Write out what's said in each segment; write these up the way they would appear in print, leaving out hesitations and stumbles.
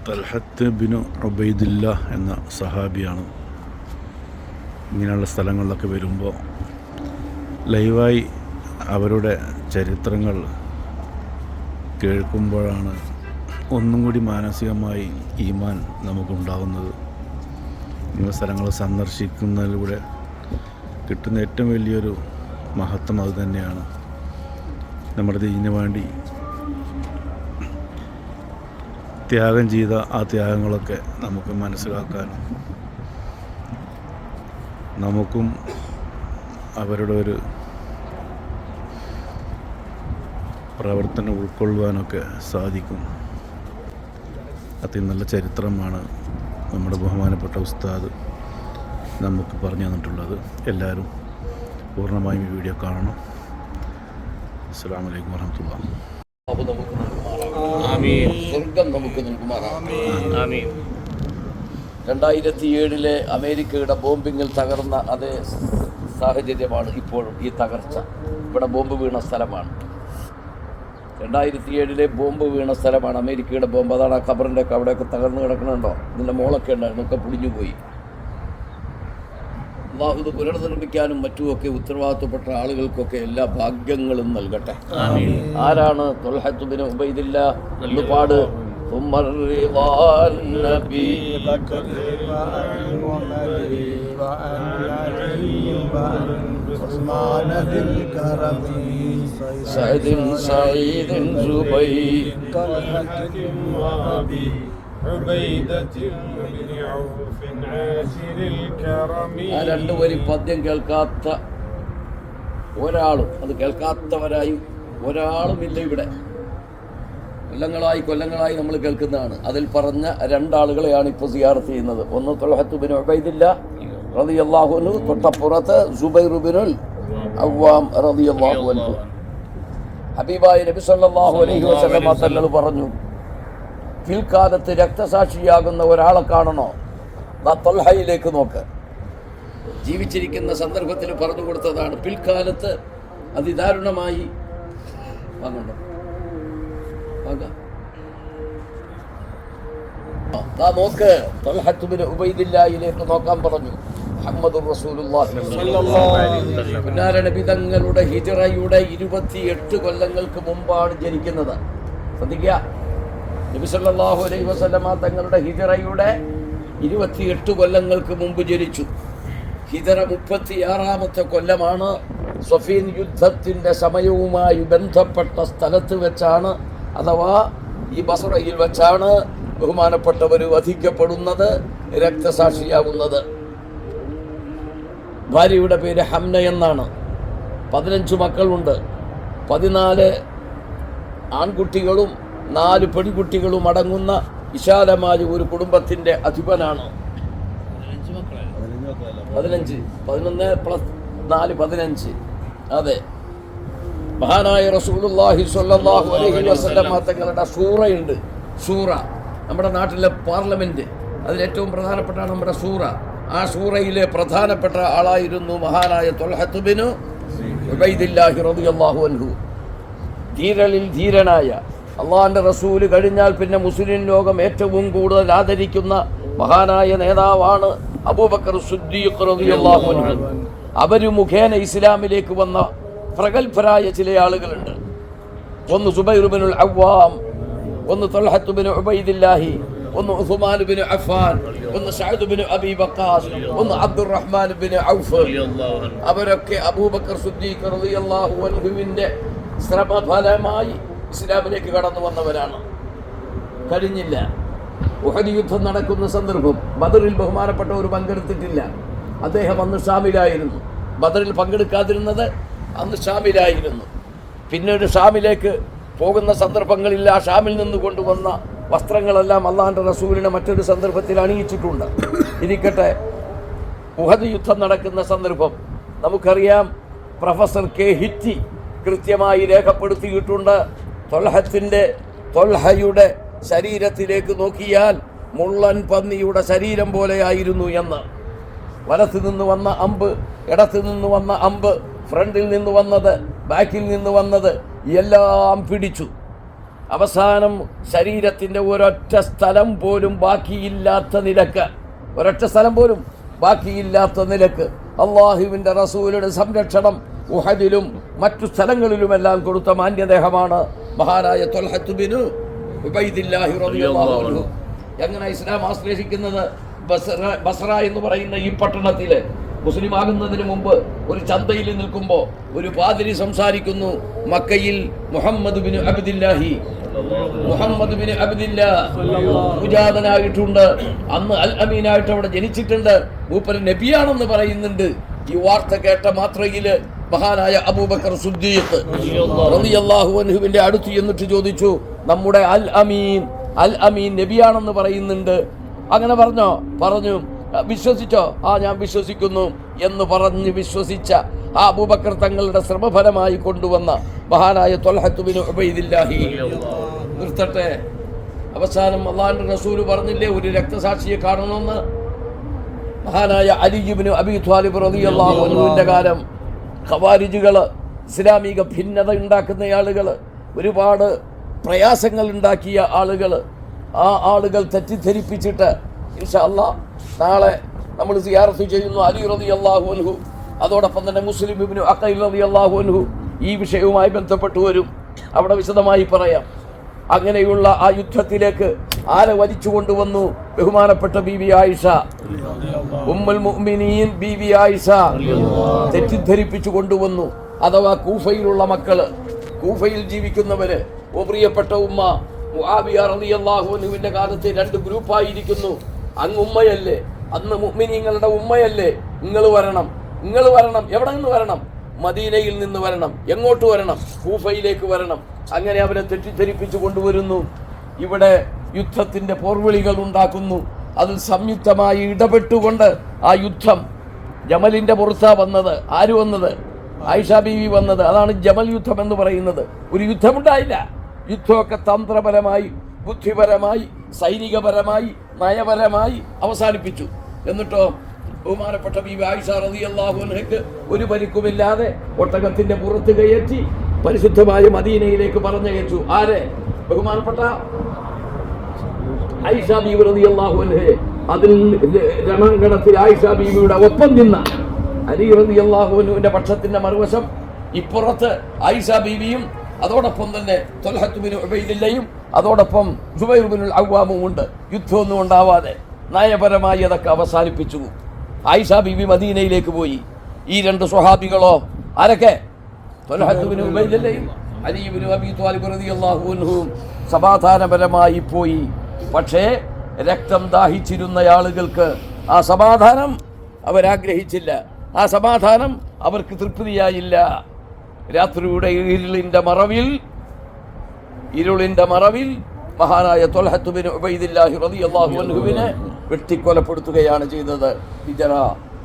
തൽഹത്ത് ബിനു ഉബൈദില്ല എന്ന സഹാബിയാണ്. ഇങ്ങനെയുള്ള സ്ഥലങ്ങളിലൊക്കെ വരുമ്പോൾ ലൈവായി അവരുടെ ചരിത്രങ്ങൾ കേൾക്കുമ്പോഴാണ് ഒന്നും കൂടി മാനസികമായി ഈമാൻ നമുക്കുണ്ടാകുന്നത്. ഇങ്ങനെ സ്ഥലങ്ങൾ സന്ദർശിക്കുന്നതിലൂടെ കിട്ടുന്ന ഏറ്റവും വലിയൊരു മഹത്വം അത് തന്നെയാണ്. നമ്മുടെ ദീനിന് വേണ്ടി ത്യാഗം ചെയ്ത ആ ത്യാഗങ്ങളൊക്കെ നമുക്ക് മനസ്സിലാക്കാനും നമുക്കും അവരുടെ ഒരു പ്രവർത്തനം ഉൾക്കൊള്ളുവാനൊക്കെ സാധിക്കും. അതി നല്ല ചരിത്രമാണ് നമ്മുടെ ബഹുമാനപ്പെട്ട ഉസ്താദ് നമുക്ക് പറഞ്ഞു തന്നിട്ടുള്ളത്. എല്ലാവരും പൂർണ്ണമായും ഈ വീഡിയോ കാണണം. അസ്സലാമു അലൈക്കും വറഹ്മത്തുള്ളാഹി. സ്വർഗം നമുക്ക് നൽകുമാറാകട്ടെ. 2007 അമേരിക്കയുടെ ബോംബിങ്ങിൽ തകർന്ന അതേ സാഹചര്യമാണ് ഇപ്പോഴും ഈ തകർച്ച. ഇവിടെ ബോംബ് വീണ സ്ഥലമാണ്. 2007 ബോംബ് വീണ സ്ഥലമാണ് അമേരിക്കയുടെ ബോംബ്. അതാണ് ആ ഖബറിൻ്റെ ഒക്കെ അവിടെയൊക്കെ തകർന്ന് കിടക്കണുണ്ടോ. ഇതിൻ്റെ മോളൊക്കെ ഉണ്ടായിരുന്നു, ഒക്കെ പൊടിഞ്ഞുപോയി. അല്ലാഹു ഇത് പുനർനിർമ്മിക്കാനും മറ്റുമൊക്കെ ഉത്തരവാദിത്തപ്പെട്ട ആളുകൾക്കൊക്കെ എല്ലാ ഭാഗ്യങ്ങളും നൽകട്ടെ. ആരാണ് ത്വൽഹത്ത് ബിൻ ഉബൈദില്ല എന്ന് പാട്. ആ 2 വരി പദ്യം കേൾക്കാത്ത ഒരാളും, അത് കേൾക്കാത്തവരായി ഒരാളുമില്ല ഇവിടെ. കൊല്ലങ്ങളായി നമ്മൾ കേൾക്കുന്നതാണ്. അതിൽ പറഞ്ഞ 2 ആളുകളെയാണ് ഇപ്പോൾ സിയാറത്ത് ചെയ്യുന്നത്. ഒന്ന് ത്വൽഹത്ത് ബിൻ ഉബൈദില്ല റളിയല്ലാഹു അൻഹു, തൊട്ടപ്പുറത്ത് സുബൈർ ബിനുൽ അവ്വാം റളിയല്ലാഹു അൻഹു. ഹബീബായ നബി സല്ലല്ലാഹു അലൈഹി വസല്ലം തങ്ങൾ പറഞ്ഞു, പിൽക്കാലത്ത് രക്തസാക്ഷിയാകുന്ന ഒരാളെ കാണണോ, ത്വൽഹയിലേക്ക് നോക്ക്. ജീവിച്ചിരിക്കുന്ന സന്ദർഭത്തിൽ പറഞ്ഞു കൊടുത്തതാണ്. പിൽക്കാലത്ത് അതിദാരുണമായി നോക്ക്, ത്വൽഹത്ത് ബിൻ ഉബൈദില്ലയിലേക്ക് നോക്കാൻ പറഞ്ഞു. മുഹമ്മദുർ റസൂലുള്ളാഹി പുന്നാര നബി തങ്ങളുടെ ഹിജ്റയുടെ 28 കൊല്ലങ്ങൾക്ക് മുമ്പാണ് ജനിക്കുന്നത്. ശ്രദ്ധിക്കുക, നബി സല്ലല്ലാഹു അലൈഹി വസല്ലമ തങ്ങളുടെ ഹിജ്റയുടെ 28 കൊല്ലങ്ങൾക്ക് മുമ്പ് ജനിച്ചു. ഹിജ്റ 36-ാമത്തെ കൊല്ലമാണ്. സ്വഫീൻ യുദ്ധത്തിൻ്റെ സമയവുമായി ബന്ധപ്പെട്ട സ്ഥലത്ത് വെച്ചാണ്, അഥവാ ഈ ബസ്റയിൽ വെച്ചാണ് ബഹുമാനപ്പെട്ടവർ വധിക്കപ്പെടുന്നത്, രക്തസാക്ഷിയാവുന്നത്. ഭാര്യയുടെ പേര് ഹംന എന്നാണ്. 15 മക്കളുണ്ട്. 14 ആൺകുട്ടികളും 4 പെൺകുട്ടികളും അടങ്ങുന്ന വിശാലമായ ഒരു കുടുംബത്തിൻ്റെ അധിപനാണ്. 15 11 + 4 15. അതെ, മഹാനായ റസൂലുള്ളാഹി സ്വല്ലല്ലാഹു അലൈഹി വസല്ലം തങ്ങളുടെ ഷൂറയുണ്ട്. ഷൂറ നമ്മുടെ നാട്ടിലെ പാർലമെൻറ്റ്, അതിലേറ്റവും പ്രധാനപ്പെട്ടാണ് നമ്മുടെ ഷൂറ. ആ ഷൂറയിലെ പ്രധാനപ്പെട്ട ആളായിരുന്നു മഹാനായ ത്വൽഹത്ത് ബിൻ ഉബൈദില്ലാഹി റളിയല്ലാഹു അൻഹു. ധീരളിൽ ധീരനായ, അള്ളാഹിൻ്റെ റസൂല് കഴിഞ്ഞാൽ പിന്നെ മുസ്ലിം ലോകം ഏറ്റവും കൂടുതൽ ആദരിക്കുന്ന മഹാനായ നേതാവാണ് അബൂബക്കർ സിദ്ദീഖ് റളിയല്ലാഹു അൻഹു. അവർ മുഖേന ഇസ്ലാമിലേക്ക് വന്ന പ്രഗത്ഭരായ ചില ആളുകളുണ്ട്. ഒന്ന് സുബൈർ ബിനുൽ അവ്വാം, ഒന്ന് ത്വൽഹത്ത് ബിൻ ഉബൈദില്ലാഹി, ഒന്ന് ഉസ്മാൻ ബിൻ അഫ്ഫാൻ, ഒന്ന് സഅദ് ബിൻ അബീ വഖാസ്, ഒന്ന് അബ്ദുറഹ്മാൻ ബിൻ ഔഫ്. അവരൊക്കെ അബൂബക്കർ സിദ്ദീഖ് റളിയല്ലാഹു അൻഹുവിൻ്റെ ശ്രമഫലമായി ഇസ്ലാമിലേക്ക് കടന്നു വന്നവരാണ്. കഴിഞ്ഞില്ല. ഉഹദ് യുദ്ധം നടക്കുന്ന സന്ദർഭം ബദറിൽ ബഹുമാനപ്പെട്ടവർ പങ്കെടുത്തിട്ടില്ല. അദ്ദേഹം അന്ന് ഷാമിലായിരുന്നു. ബദറിൽ പങ്കെടുക്കാതിരുന്നത് അന്ന് ഷാമിലായിരുന്നു. പിന്നീട് ഷാമിലേക്ക് പോകുന്ന സന്ദർഭങ്ങളിൽ ആ ഷാമിൽ നിന്ന് കൊണ്ടുവന്ന വസ്ത്രങ്ങളെല്ലാം അള്ളാഹിൻ്റെ റസൂലിനെ മറ്റൊരു സന്ദർഭത്തിൽ അണിയിച്ചിട്ടുണ്ട്. ഇരിക്കട്ടെ, ഉഹദ് യുദ്ധം നടക്കുന്ന സന്ദർഭം നമുക്കറിയാം. പ്രൊഫസർ കെ ഹിറ്റി കൃത്യമായി രേഖപ്പെടുത്തിയിട്ടുണ്ട്. ത്വൽഹയുടെ ശരീരത്തിലേക്ക് നോക്കിയാൽ മുള്ളൻ പന്നിയുടെ ശരീരം പോലെയായിരുന്നു എന്ന്. വലത്ത് നിന്ന് വന്ന അമ്പ്, ഇടത്ത് നിന്ന് വന്ന അമ്പ്, ഫ്രണ്ടിൽ നിന്ന് വന്നത്, ബാക്കിൽ നിന്ന് വന്നത് എല്ലാം പിടിച്ചു. അവസാനം ശരീരത്തിൻ്റെ ഒരൊറ്റ സ്ഥലം പോലും ബാക്കിയില്ലാത്ത നിലക്ക്, ഒരൊറ്റ സ്ഥലം പോലും ബാക്കിയില്ലാത്ത നിലക്ക് അള്ളാഹുവിൻ്റെ റസൂലുടെ സംരക്ഷണം ഉഹദിലും മറ്റു സ്ഥലങ്ങളിലുമെല്ലാം കൊടുത്ത മാന്യദേഹമാണ് മഹാനായ ത്വൽഹത്ത് ബിനു ഉബൈദില്ലാഹി റളിയല്ലാഹു അൻഹു. എങ്ങനെ ഇസ്ലാം ആശ്ലേഷിക്കുന്നത്? ബസ്ര എന്ന് പറയുന്ന ഈ പട്ടണത്തിൽ മുസ്ലിം ആകുന്നതിന് മുമ്പ് ഒരു ചന്തയിൽ നിൽക്കുമ്പോൾ ഒരു പാതിരി സംസാരിക്കുന്നു, മക്കയിൽ മുഹമ്മദ് ബിൻ അബ്ദില്ലാഹി പൂജാതനായിട്ടുണ്ട്, അന്ന് അൽ അമീനായിട്ട് അവിടെ ജനിച്ചിട്ടുണ്ട്, മൂപ്പര് നബിയാണെന്ന് പറയുന്നുണ്ട്. ഈ വാർത്ത കേട്ട മാത്രയില് മഹാനായ അബൂബക്കർ സിദ്ദീഖ് റളിയല്ലാഹു അൻഹുവിന്റെ അടുത്ത് എന്നിട്ട് ചോദിച്ചു, നമ്മുടെ അൽ അമീൻ നബിയാണെന്ന് പറയുന്നുണ്ട്, അങ്ങനെ പറഞ്ഞു വിശ്വസിച്ചോ? ആ ഞാൻ വിശ്വസിക്കുന്നു എന്ന് പറഞ്ഞ് വിശ്വസിച്ച ആ അബൂബക്കർ തങ്ങളുടെ ശ്രമഫലമായി കൊണ്ടുവന്ന മഹാനായ ത്വൽഹത്ത് ബിൻ ഉബൈദില്ലാഹി. നിർത്തട്ടെ. അവസാനം അല്ലാഹുവിന്റെ റസൂൽ പറഞ്ഞില്ലേ ഒരു രക്തസാക്ഷിയെ കാണണമെന്ന്? മഹാനായ അലി ഇബ്നു അബീ ത്വാലിബ് റളിയല്ലാഹു അൻഹുവിന്റെ കാലം ഖവാരിജുകൾ, ഇസ്ലാമിക ഭിന്നത ഉണ്ടാക്കുന്ന ആളുകൾ, ഒരുപാട് പ്രയാസങ്ങൾ ഉണ്ടാക്കിയ ആളുകൾ, ആ ആളുകൾ തെറ്റിദ്ധരിപ്പിച്ചിട്ട് ഇൻഷാ അല്ലാഹ് നാളെ നമ്മൾ സിയാറത്ത് ചെയ്യുന്നു അലി റളിയല്ലാഹു അൻഹു. അതോടൊപ്പം തന്നെ മുസ്ലിം ഇബ്നു അഖീൽ റളിയല്ലാഹു അൻഹു ഈ വിഷയവുമായി ബന്ധപ്പെട്ട് വരും, അവിടെ വിശദമായി പറയാം. അങ്ങനെയുള്ള ആ യുദ്ധത്തിലേക്ക് ആരെ വലിച്ചു കൊണ്ടുവന്നു? ബഹുമാനപ്പെട്ട ബീവി ആയിഷ, ഉമ്മുൽ മുഅ്മിനീൻ ബീവി ആയിഷ തെറ്റിദ്ധരിപ്പിച്ചു കൊണ്ടുവന്നു. അഥവാ കൂഫയിലുള്ള മക്കള്, കൂഫയിൽ ജീവിക്കുന്നവര്, ഓ പ്രിയപ്പെട്ട ഉമ്മ, മുആവിയ റളിയല്ലാഹു അൻഹുവിന്റെ കാലത്ത് രണ്ട് ഗ്രൂപ്പായിരിക്കുന്നു. അങ്ങ് ഉമ്മയല്ലേ, അന്ന് മുഅ്മിനീങ്ങളുടെ ഉമ്മയല്ലേ, നിങ്ങൾ വരണം. എവിടെ നിന്ന് വരണം? മദീനയിൽ നിന്ന് വരണം. എങ്ങോട്ട് വരണം? കൂഫയിലേക്ക് വരണം. അങ്ങനെ അവരെ തെറ്റിദ്ധരിപ്പിച്ചു കൊണ്ടുവരുന്നു. ഇവിടെ യുദ്ധത്തിന്റെ പോർവിളികൾ ഉണ്ടാക്കുന്നു. അതിൽ സംയുക്തമായി ഇടപെട്ടുകൊണ്ട് ആ യുദ്ധം ജമലിന്റെ പുറത്താ വന്നത്. ആര് വന്നത്? ആയിഷ ബീവി വന്നത്. അതാണ് ജമൽ യുദ്ധം എന്ന് പറയുന്നത്. ഒരു യുദ്ധമുണ്ടായില്ല. യുദ്ധമൊക്കെ തന്ത്രപരമായി, ബുദ്ധിപരമായി, സൈനികപരമായി, നയപരമായി അവസാനിപ്പിച്ചു. എന്നിട്ടോ ബഹുമാനപ്പെട്ട ബീവി ആയിഷ റളിയല്ലാഹു അൻഹയ്ക്ക് ഒരു പരിക്കുമില്ലാതെ ഒട്ടകത്തിന്റെ പുറത്ത് കയറ്റി പരിശുദ്ധമായ മദീനയിലേക്ക് പറഞ്ഞയച്ചു. ആരെ? ബഹുമാനപ്പെട്ട ആയിഷ ബീവി റളിയല്ലാഹു അൻഹയെ. അതിൽ രണാങ്കണത്തിൽ ആയിഷ ബീവിയുടെ ഒപ്പം നിന്ന അലി റളിയല്ലാഹു അൻഹുവിന്റെ പക്ഷത്തിന്റെ മറുവശം ഇപ്പുറത്ത് ആയിഷ ബീവിയും അതോടൊപ്പം തന്നെ ത്വൽഹത്ത് ബിൻ ഉബൈദില്ലയും അതോടൊപ്പം സുബൈർ ബിനുൽ അവ്വാമും ഉണ്ട്. യുദ്ധമൊന്നും ഉണ്ടാവാതെ നയപരമായി അതൊക്കെ അവസാനിപ്പിച്ചു. ആയിഷ ബീവി മദീനയിലേക്ക് പോയി. ഈ രണ്ട് സ്വഹാബികളോ? ആരൊക്കെ? ത്വൽഹത്ത് ബിൻ ഉബൈദില്ലയും അലി ഇബ്നു അബീ ത്വാലിബ് റളിയല്ലാഹു അൻഹുവും സമാധാനപരമായി പോയി. പക്ഷേ രക്തം ദാഹിച്ചിരുന്ന ആളുകൾക്ക് ആ സമാധാനം അവരാഗ്രഹിച്ചില്ല. ആ സമാധാനം അവർക്ക് തൃപ്തിയായില്ല. രാത്രിയുടെ ഇരുളിന്റെ മറവിൽ മഹാനായ ത്വൽഹത്ത് ബിൻ ഉബൈദില്ലാഹി റളിയല്ലാഹു അൻഹുവിനെ വെട്ടിക്കൊലപ്പെടുത്തുകയാണ് ചെയ്തത്. ഹിജറ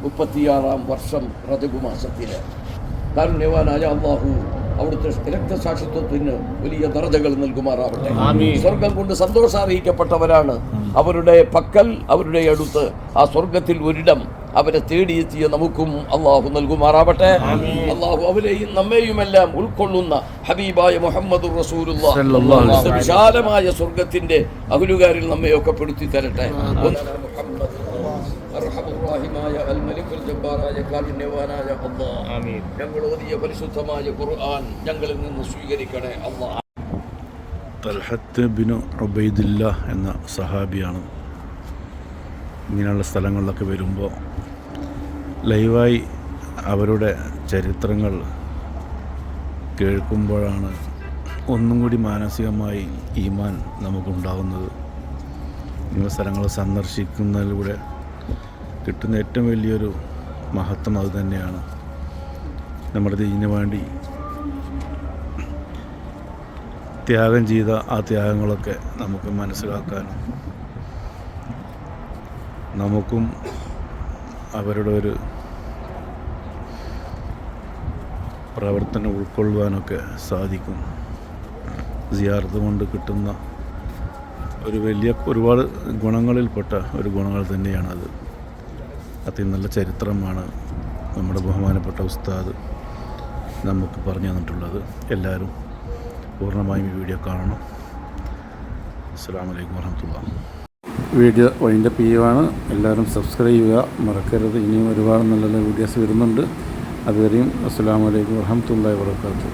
36-ാം വർഷം റജബ് മാസത്തിൽ. കാരുണ്യവാനായ അല്ലാഹു അവിടുത്തെ രക്തസാക്ഷിത്വത്തിന് വലിയ ദർജകൾ നൽകുമാറാവട്ടെ. സ്വർഗം കൊണ്ട് സന്തോഷം അറിയിക്കപ്പെട്ടവരാണ്. അവരുടെ പക്കൽ, അവരുടെ അടുത്ത് ആ സ്വർഗത്തിൽ ഒരിടം അവരെ തേടിയെത്തിയ നമുക്കും അള്ളാഹു നൽകുമാറാവട്ടെ. അള്ളാഹു അവരെയും നമ്മെയുമെല്ലാം ഉൾക്കൊള്ളുന്ന ഹബീബായ മുഹമ്മദുർ റസൂലുള്ളാഹി വിശാലമായ സ്വർഗത്തിന്റെ അഹ്ലുകാരിൽ നമ്മയൊക്കെ പെടുത്തി തരട്ടെ. ഞങ്ങൾ ഓതിയ പരിശുദ്ധമായ ഖുർആൻ ഞങ്ങളിൽ നിന്ന് സ്വീകരിക്കണേ അല്ലാഹ്. തൽഹത്ത് ബിൻ ഉബൈദില്ല എന്ന സഹാബിയാണ്. ഇങ്ങനെയുള്ള സ്ഥലങ്ങളിലൊക്കെ വരുമ്പോൾ ലൈവായി അവരുടെ ചരിത്രങ്ങൾ കേൾക്കുമ്പോഴാണ് ഒന്നും കൂടി മാനസികമായി ഈമാൻ നമുക്കുണ്ടാകുന്നത്. ഇങ്ങനെ സ്ഥലങ്ങൾ സന്ദർശിക്കുന്നതിലൂടെ കിട്ടുന്ന ഏറ്റവും വലിയൊരു മഹത്വം അത് തന്നെയാണ്. നമ്മുടെ ദീനിന് വേണ്ടി ത്യാഗം ചെയ്ത ആ ത്യാഗങ്ങളൊക്കെ നമുക്ക് മനസ്സിലാക്കാനും നമുക്കും അവരുടെ ഒരു പ്രവർത്തനം ഉൾക്കൊള്ളുവാനൊക്കെ സാധിക്കും. സിയാറത്ത് കൊണ്ട് കിട്ടുന്ന ഒരുപാട് ഗുണങ്ങളിൽപ്പെട്ട ഒരു ഗുണങ്ങൾ തന്നെയാണത്. അത്രയും നല്ല ചരിത്രമാണ് നമ്മുടെ ബഹുമാനപ്പെട്ട ഉസ്താദ് നമുക്ക് പറഞ്ഞു തന്നിട്ടുള്ളത്. എല്ലാവരും പൂർണ്ണമായും ഈ വീഡിയോ കാണണം. അസ്സലാമു അലൈക്കും വറഹ്മത്തുള്ളാഹി. വീഡിയോ വൈൻഡപ്പ് ചെയ്യുവാണ്. എല്ലാവരും സബ്സ്ക്രൈബ് ചെയ്യുക മറക്കരുത്. ഇനിയും ഒരുപാട് നല്ല നല്ല വീഡിയോസ് വരുന്നുണ്ട്. അതുവരെയും അസ്സലാമു അലൈക്കും വറഹ്മത്തുള്ളാഹി വബറകാതുഹു.